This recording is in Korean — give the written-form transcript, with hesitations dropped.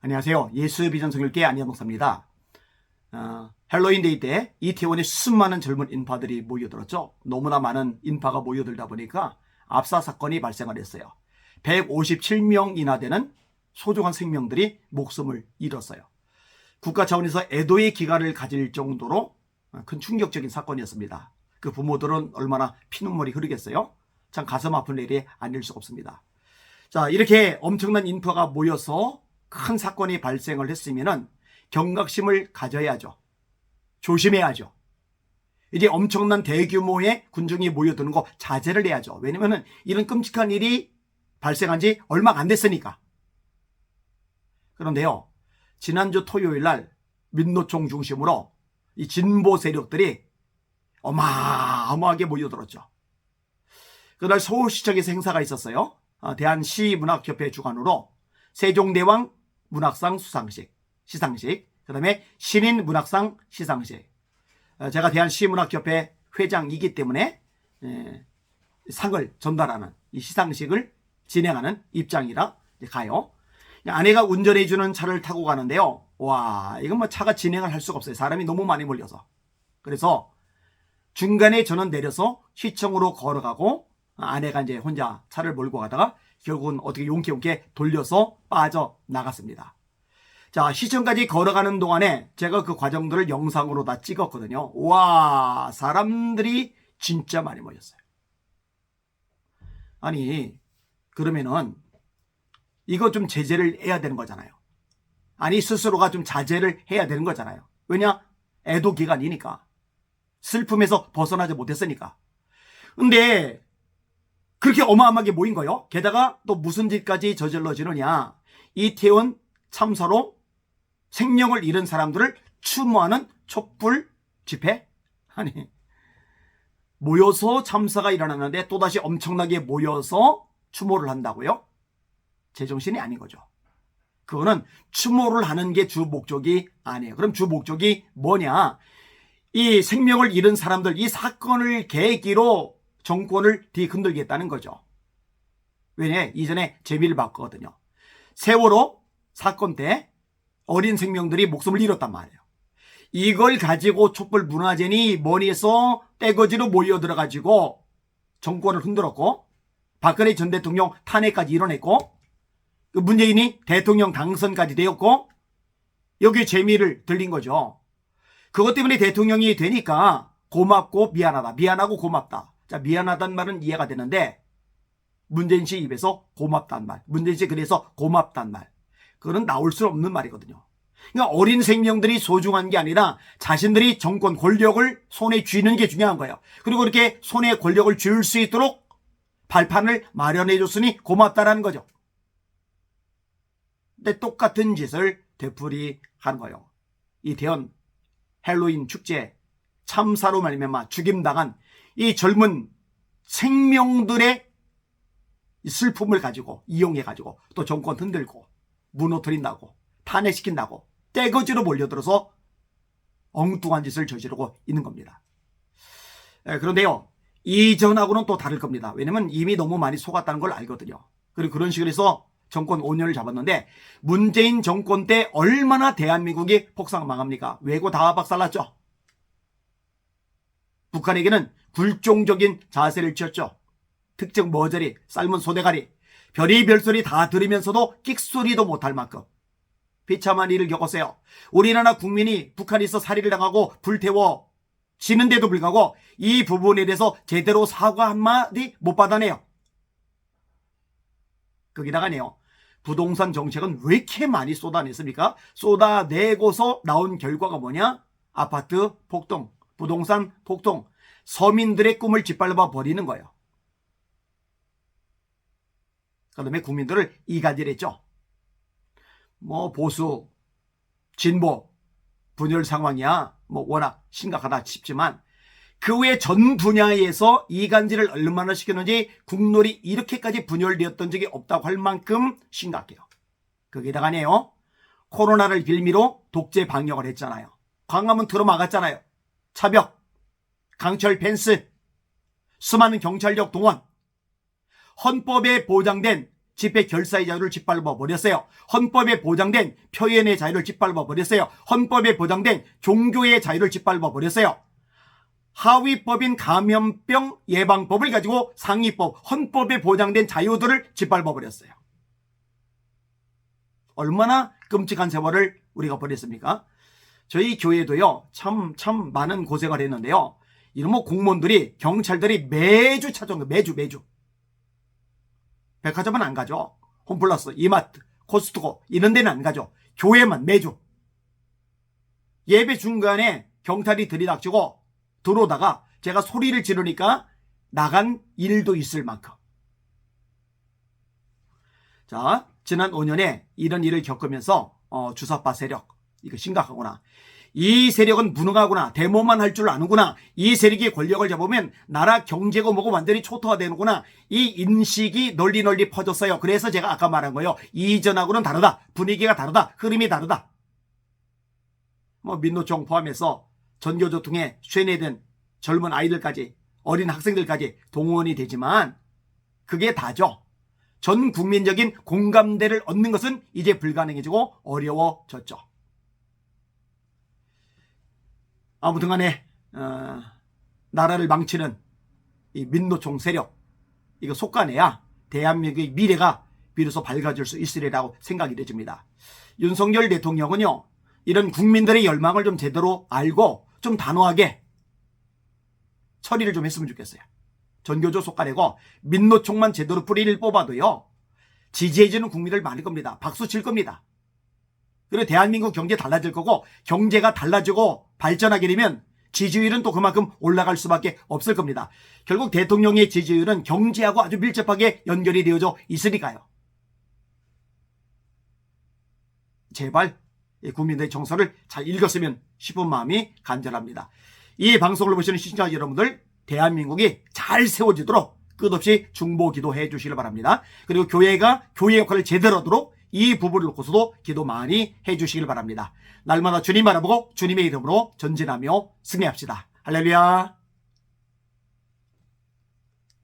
안녕하세요. 예수비전 성결교회 안현목사입니다. 헬로윈데이 때 이태원에 수많은 젊은 인파들이 모여들었죠. 너무나 많은 인파가 모여들다 보니까 압사 사건이 발생을 했어요. 157명이나 되는 소중한 생명들이 목숨을 잃었어요. 국가 차원에서 애도의 기간을 가질 정도로 큰 충격적인 사건이었습니다. 그 부모들은 얼마나 피눈물이 흐르겠어요? 참 가슴 아픈 일이 아닐 수 없습니다. 자, 이렇게 엄청난 인파가 모여서 큰 사건이 발생을 했으면은 경각심을 가져야죠. 조심해야죠. 이제 엄청난 대규모의 군중이 모여드는 거 자제를 해야죠. 왜냐면은 이런 끔찍한 일이 발생한 지 얼마 안 됐으니까. 그런데요, 지난주 토요일 날 민노총 중심으로 이 진보 세력들이 어마어마하게 모여들었죠. 그날 서울시청에서 행사가 있었어요. 대한시문학협회 주관으로 세종대왕 문학상 시상식, 그 다음에 신인문학상 시상식. 제가 대한시문학협회 회장이기 때문에 상을 전달하는 이 시상식을 진행하는 입장이라 가요. 아내가 운전해주는 차를 타고 가는데요. 와, 이건 뭐 차가 진행을 할 수가 없어요. 사람이 너무 많이 몰려서. 그래서 중간에 저는 내려서 시청으로 걸어가고 아내가 이제 혼자 차를 몰고 가다가 결국은 어떻게 용케 돌려서 빠져나갔습니다. 자, 시청까지 걸어가는 동안에 제가 그 과정들을 영상으로 다 찍었거든요. 와, 사람들이 진짜 많이 모였어요. 아니, 그러면은 이거 좀 제재를 해야 되는 거잖아요. 아니, 스스로가 좀 자제를 해야 되는 거잖아요. 왜냐? 애도 기간이니까. 슬픔에서 벗어나지 못했으니까. 근데 그렇게 어마어마하게 모인 거요. 게다가 또 무슨 짓까지 저질러지느냐. 이태원 참사로 생명을 잃은 사람들을 추모하는 촛불 집회? 아니, 모여서 참사가 일어났는데 또다시 엄청나게 모여서 추모를 한다고요? 제정신이 아닌 거죠. 그거는 추모를 하는 게 주 목적이 아니에요. 그럼 주 목적이 뭐냐? 이 생명을 잃은 사람들, 이 사건을 계기로 정권을 뒤흔들겠다는 거죠. 왜냐? 이전에 재미를 봤거든요. 세월호 사건 때 어린 생명들이 목숨을 잃었단 말이에요. 이걸 가지고 촛불 문화제니 뭐니 해서 떼거지로 모여들어가지고 정권을 흔들었고 박근혜 전 대통령 탄핵까지 이뤄냈고 그 문재인이 대통령 당선까지 되었고 여기에 재미를 들린 거죠. 그것 때문에 대통령이 되니까 고맙고 미안하다. 미안하고 고맙다. 자, 미안하다는 말은 이해가 되는데 문재인 씨 입에서 고맙다는 말. 문재인 씨 그래서 고맙다는 말. 그건 나올 수 없는 말이거든요. 그러니까 어린 생명들이 소중한 게 아니라 자신들이 정권 권력을 손에 쥐는 게 중요한 거예요. 그리고 이렇게 손에 권력을 쥘 수 있도록 발판을 마련해 줬으니 고맙다라는 거죠. 근데 똑같은 짓을 되풀이하는 거예요. 이태원 헬로윈 축제 참사로 말미암아 죽임당한 이 젊은 생명들의 슬픔을 가지고 이용해가지고 또 정권 흔들고 무너뜨린다고 탄핵시킨다고 떼거지로 몰려들어서 엉뚱한 짓을 저지르고 있는 겁니다. 그런데요, 이전하고는 또 다를 겁니다. 왜냐면 이미 너무 많이 속았다는 걸 알거든요. 그리고 그런 식으로 해서 정권 5년을 잡았는데 문재인 정권 때 얼마나 대한민국이 폭삭망합니까? 외고 다 박살났죠. 북한에게는 굴종적인 자세를 취했죠. 특정 머저리, 삶은 소대가리, 별의별 소리 다 들으면서도 끽소리도 못할 만큼 비참한 일을 겪었어요. 우리나라 국민이 북한에서 살해를 당하고 불태워지는데도 불구하고 이 부분에 대해서 제대로 사과 한마디 못 받아내요. 거기다가네요, 부동산 정책은 왜 이렇게 많이 쏟아냈습니까? 쏟아내고서 나온 결과가 뭐냐? 아파트 폭등, 부동산 폭등, 서민들의 꿈을 짓밟아 버리는 거예요. 그다음에 국민들을 이간질했죠. 뭐 보수, 진보, 분열 상황이야 뭐 워낙 심각하다 싶지만 그 외 전 분야에서 이간질을 얼마나 시켰는지 국론이 이렇게까지 분열되었던 적이 없다고 할 만큼 심각해요. 거기다가네요, 코로나를 빌미로 독재 방역을 했잖아요. 광화문 들어막았잖아요. 차벽, 강철 펜스, 수많은 경찰력 동원, 헌법에 보장된 집회 결사의 자유를 짓밟아 버렸어요. 헌법에 보장된 표현의 자유를 짓밟아 버렸어요. 헌법에 보장된 종교의 자유를 짓밟아 버렸어요. 하위법인 감염병 예방법을 가지고 상위법, 헌법에 보장된 자유들을 짓밟아 버렸어요. 얼마나 끔찍한 세월을 우리가 벌였습니까? 저희 교회도요, 참 많은 고생을 했는데요. 이런 공무원들이, 경찰들이 매주 찾아온 거예요. 매주. 백화점은 안 가죠. 홈플러스, 이마트, 코스트코 이런 데는 안 가죠. 교회만 매주. 예배 중간에 경찰이 들이닥치고 들어오다가 제가 소리를 지르니까 나간 일도 있을 만큼. 자, 지난 5년에 이런 일을 겪으면서 주사파 세력, 이거 심각하구나. 이 세력은 무능하구나. 데모만 할 줄 아는구나. 이 세력이 권력을 잡으면 나라 경제고 뭐고 완전히 초토화되는구나. 이 인식이 널리 퍼졌어요. 그래서 제가 아까 말한 거예요. 이전하고는 다르다. 분위기가 다르다. 흐름이 다르다. 민노총 포함해서 전교조통에 쇠뇌된 젊은 아이들까지, 어린 학생들까지 동원이 되지만 그게 다죠. 전 국민적인 공감대를 얻는 것은 이제 불가능해지고 어려워졌죠. 아무튼 간에 나라를 망치는 이 민노총 세력, 이거 속가내야 대한민국의 미래가 비로소 밝아질 수 있으리라고 생각이 되집니다. 윤석열 대통령은요, 이런 국민들의 열망을 좀 제대로 알고 좀 단호하게 처리를 좀 했으면 좋겠어요. 전교조 속가내고 민노총만 제대로 뿌리를 뽑아도요, 지지해주는 국민들 많을 겁니다. 박수 칠 겁니다. 그리고 대한민국 경제 달라질 거고, 경제가 달라지고 발전하게 되면 지지율은 또 그만큼 올라갈 수밖에 없을 겁니다. 결국 대통령의 지지율은 경제하고 아주 밀접하게 연결이 되어져 있으니까요. 제발 국민들의 정서를 잘 읽었으면 싶은 마음이 간절합니다. 이 방송을 보시는 시청자 여러분들, 대한민국이 잘 세워지도록 끝없이 중보 기도해 주시길 바랍니다. 그리고 교회가 교회 역할을 제대로 하도록 이 부분을 놓고서도 기도 많이 해주시길 바랍니다. 날마다 주님 바라보고 주님의 이름으로 전진하며 승리합시다. 할렐루야.